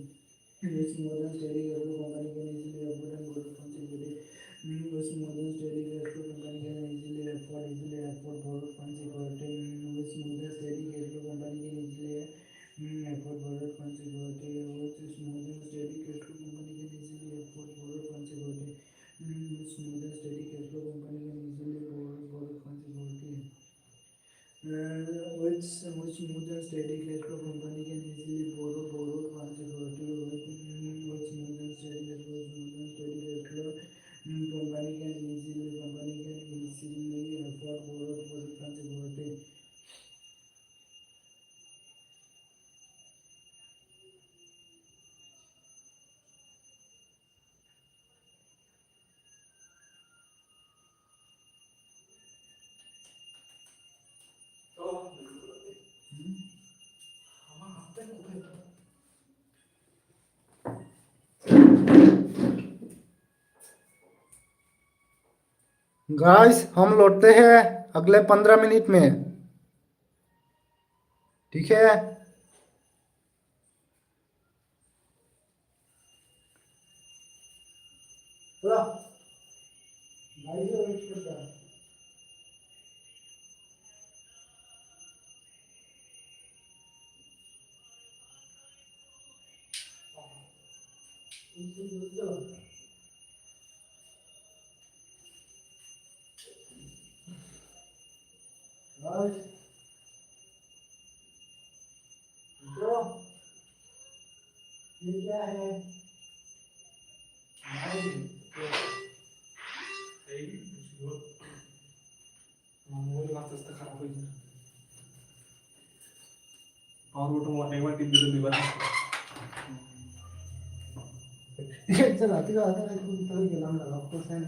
With more than steady cash flow, company can easily afford and borrow funds equity. With more than steady cash flow, company can easily afford borrowed funds equity. With smooth and steady cash flow, company can easily afford borrowed funds equity. With smooth and steady cash flow, company can easily afford borrowed funds equity. With smooth and steady cash flow, company can easily borrow funds equity. With smooth and steady cash flow, company can easily borrow funds equity. With smooth and steady cash flow, company can easily afford borrowed funds equity. Guys हम लौटते हैं अगले 15 minute में, ठीक है। ये क्या है? मोबाईल वाचच तर खराब होईल. पावर बटन वर एक बार टिप दिलं दिवस. चला तिला आता काय तू तर गेला ना ऑफकोर्स आहे.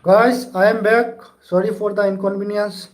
Guys, I am back. Sorry for the inconvenience.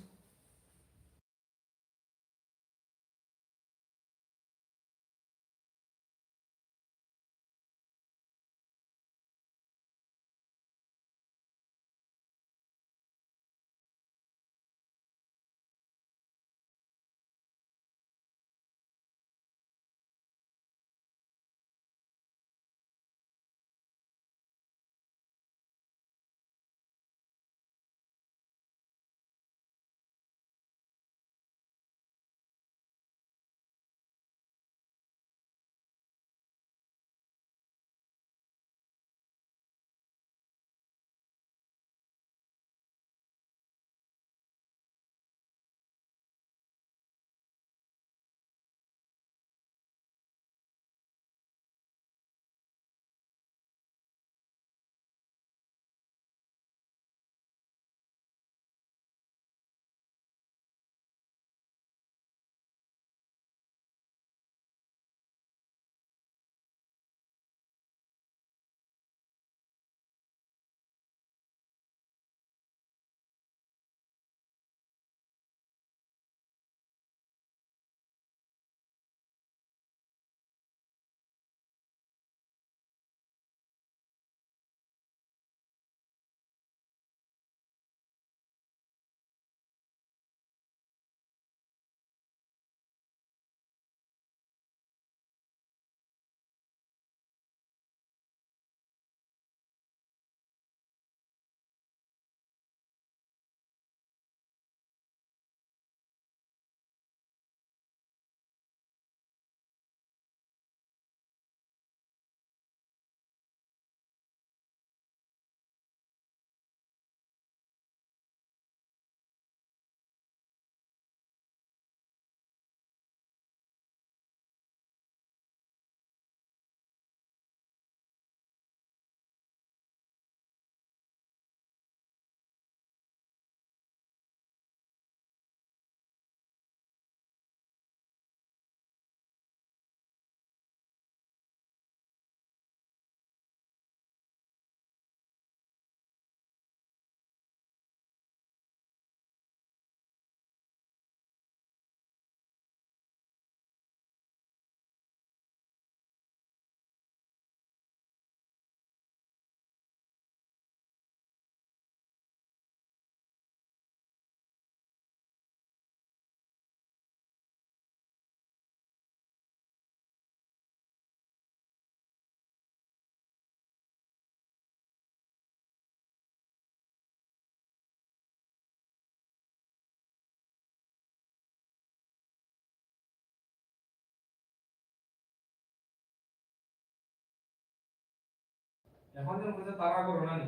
এখন যেন কোথাও তাড়া করো না নি